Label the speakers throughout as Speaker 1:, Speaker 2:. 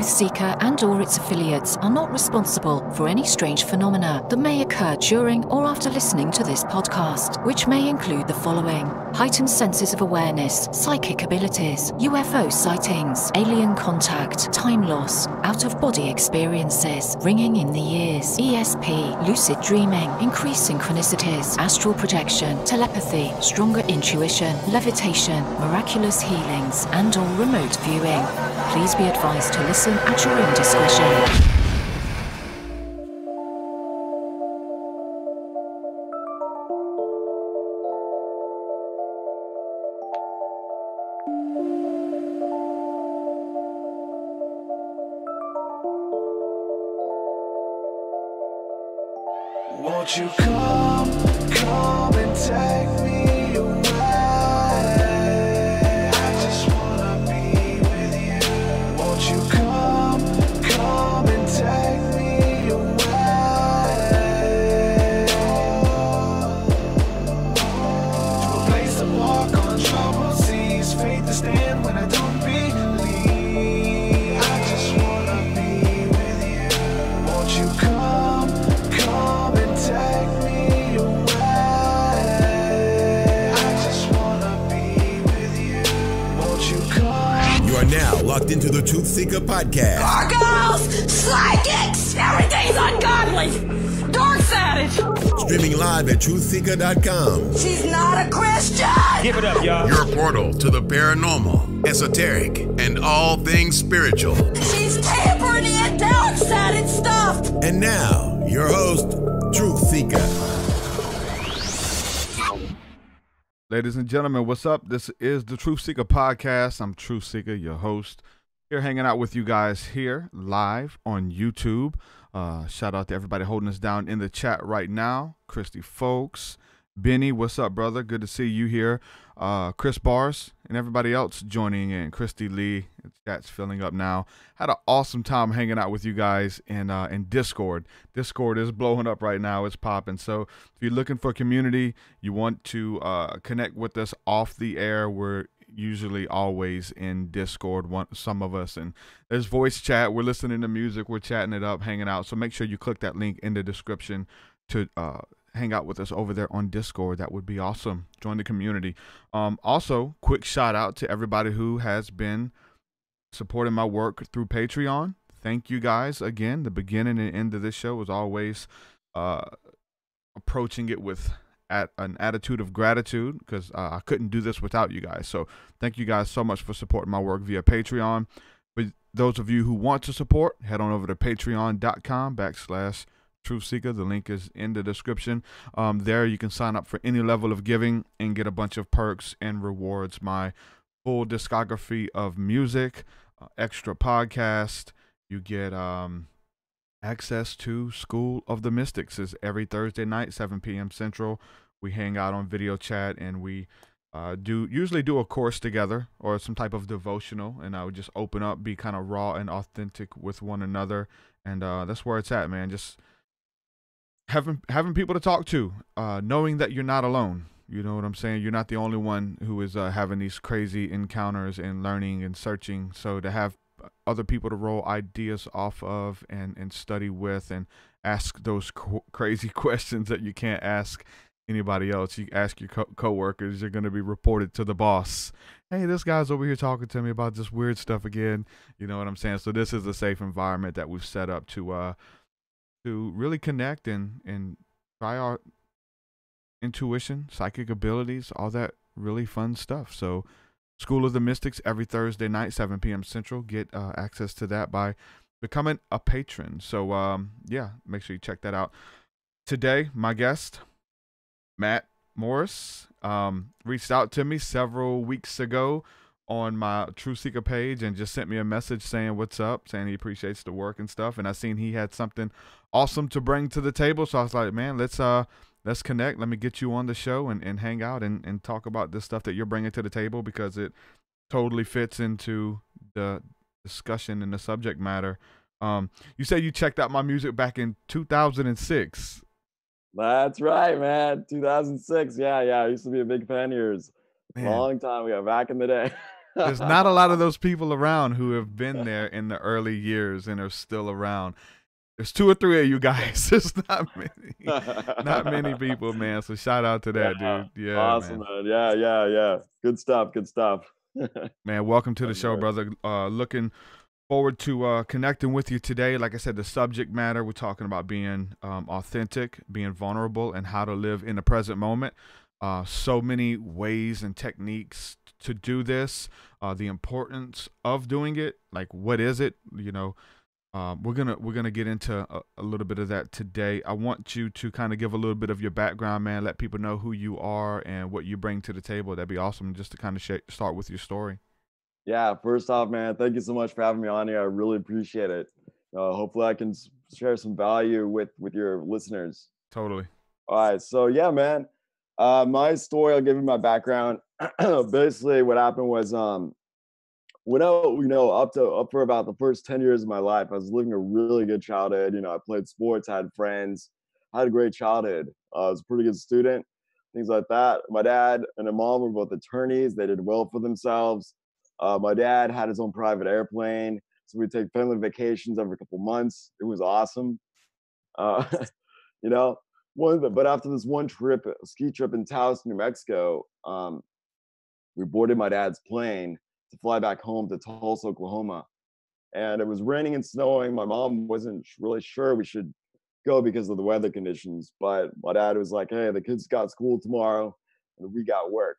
Speaker 1: TruthSeekah and/or its affiliates are not responsible for any strange phenomena that may occur during or after listening to this podcast, which may include the following: heightened senses of awareness, psychic abilities, UFO sightings, alien contact, time loss, out-of-body experiences, ringing in the ears, ESP, lucid dreaming, increased synchronicities, astral projection, telepathy, stronger intuition, levitation, miraculous healings, and/or remote viewing. Please be advised to listen at your own discretion.
Speaker 2: Won't you come and take me away? I just wanna be with you. Won't you come and take me away? To a place to walk on troubled seas, faith to stand when I don't believe. I just wanna be with you. Won't you come and take me away? I just wanna be with you. Won't you come?
Speaker 3: You are now locked into the TruthSeekah podcast.
Speaker 4: Gargoyles! Psychics! Everything's ungodly! Dark savage!
Speaker 3: Streaming live at TruthSeekah.com.
Speaker 4: She's not a Christian!
Speaker 5: Give it up, y'all.
Speaker 3: Your portal to the paranormal, esoteric, and all things spiritual.
Speaker 4: She's tampering in dark-sided stuff!
Speaker 3: And now, your host, TruthSeekah.
Speaker 6: Ladies and gentlemen, what's up? This is the TruthSeekah podcast. I'm TruthSeekah, your host. Here hanging out with you guys here live on YouTube. Shout out to everybody holding us down in the chat right now. Christy Folks, Benny, what's up, brother? Good to see you here. Chris Bars and everybody else joining in. Christy Lee, the chat's filling up now. Had an awesome time hanging out with you guys in Discord. Discord is blowing up right now. It's popping. So if you're looking for community, you want to connect with us off the air, we're usually always in Discord, some of us, and there's voice chat. We're listening to music, we're chatting it up, hanging out. So make sure you click that link in the description to hang out with us over there on Discord. That would be awesome. Join the community. Also, quick shout out to everybody who has been supporting my work through Patreon. Thank you guys again. The beginning and end of this show was always approaching it with an attitude of gratitude, because I couldn't do this without you guys. So thank you guys so much for supporting my work via Patreon. For those of you who want to support, head on over to patreon.com/TruthSeekah. The link is in the description. There you can sign up for any level of giving and get a bunch of perks and rewards. My full discography of music, extra podcast. You get access to School of the Mystics is every Thursday night, 7 p.m. Central. We hang out on video chat and we usually do a course together or some type of devotional, and I would just open up, be kind of raw and authentic with one another, and that's where it's at, man. Just having people to talk to, knowing that you're not alone. You know what I'm saying? You're not the only one who is having these crazy encounters and learning and searching. So to have other people to roll ideas off of and study with and ask those crazy questions that you can't ask anybody else. You ask your co-workers, you're going to be reported to the boss. Hey, this guy's over here talking to me about this weird stuff again. You know what I'm saying? So this is a safe environment that we've set up to really connect and try our intuition, psychic abilities, all that really fun stuff. So School of the Mystics every Thursday night, 7 p.m. Central. Get access to that by becoming a patron. So yeah, make sure you check that out. Today, my guest, Matt Morris, reached out to me several weeks ago on my TruthSeekah page and just sent me a message saying what's up, saying he appreciates the work and stuff. And I seen he had something awesome to bring to the table. So I was like, man, let's connect. Let me get you on the show and hang out and talk about this stuff that you're bringing to the table, because it totally fits into the discussion and the subject matter. You said you checked out my music back in 2006.
Speaker 7: That's right, man. 2006. Yeah. I used to be a big fan of yours.
Speaker 6: Man.
Speaker 7: Long time ago, back in the day.
Speaker 6: There's not a lot of those people around who have been there in the early years and are still around. There's 2 or 3 of you guys. There's not many people, man. So shout out to that, dude. Yeah,
Speaker 7: awesome, man. Yeah. Good stuff.
Speaker 6: Man, welcome to the show, brother. Looking forward to connecting with you today. Like I said, the subject matter, we're talking about being authentic, being vulnerable, and how to live in the present moment. So many ways and techniques to do this. The importance of doing it. Like, what is it? You know, we're gonna get into a little bit of that today. I want you to kind of give a little bit of your background, man. Let people know who you are and what you bring to the table. That'd be awesome, just to kind of start with your story.
Speaker 7: Yeah, first off, man, thank you so much for having me on here. I really appreciate it. Hopefully I can share some value with your listeners.
Speaker 6: Totally.
Speaker 7: All right, so yeah, man. My story, I'll give you my background. Basically, what happened was, when up for about the first 10 years of my life, I was living a really good childhood. I played sports, I had friends, I had a great childhood. I was a pretty good student, things like that. My dad and my mom were both attorneys. They did well for themselves. My dad had his own private airplane, so we'd take family vacations every couple months. It was awesome. But after this one trip, a ski trip in Taos, New Mexico, we boarded my dad's plane to fly back home to Tulsa, Oklahoma. And it was raining and snowing. My mom wasn't really sure we should go because of the weather conditions, but my dad was like, hey, the kids got school tomorrow and we got work.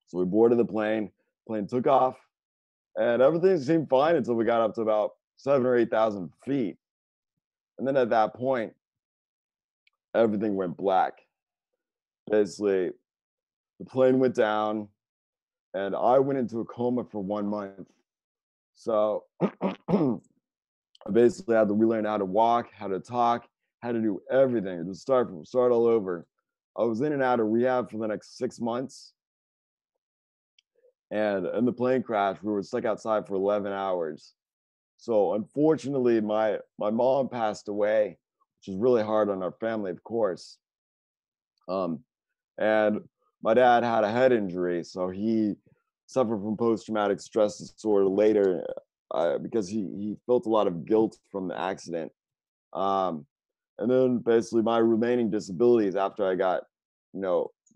Speaker 7: So we boarded the plane took off, and everything seemed fine until we got up to about 7,000 or 8,000 feet. And then at that point, everything went black. Basically, the plane went down, and I went into a coma for 1 month. So I basically had to relearn how to walk, how to talk, how to do everything, just start all over. I was in and out of rehab for the next 6 months. And in the plane crash, we were stuck outside for 11 hours. So unfortunately, my mom passed away, which is really hard on our family, of course. And my dad had a head injury, so he suffered from post-traumatic stress disorder later because he felt a lot of guilt from the accident. And then basically my remaining disabilities after I got,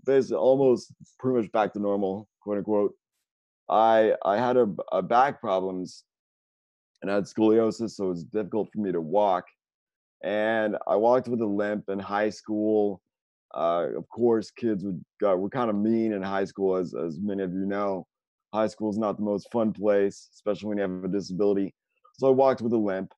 Speaker 7: basically almost pretty much back to normal, quote unquote. I had a back problems and I had scoliosis, so it was difficult for me to walk. And I walked with a limp in high school. Of course, kids were kind of mean in high school, as many of you know. High school is not the most fun place, especially when you have a disability. So I walked with a limp.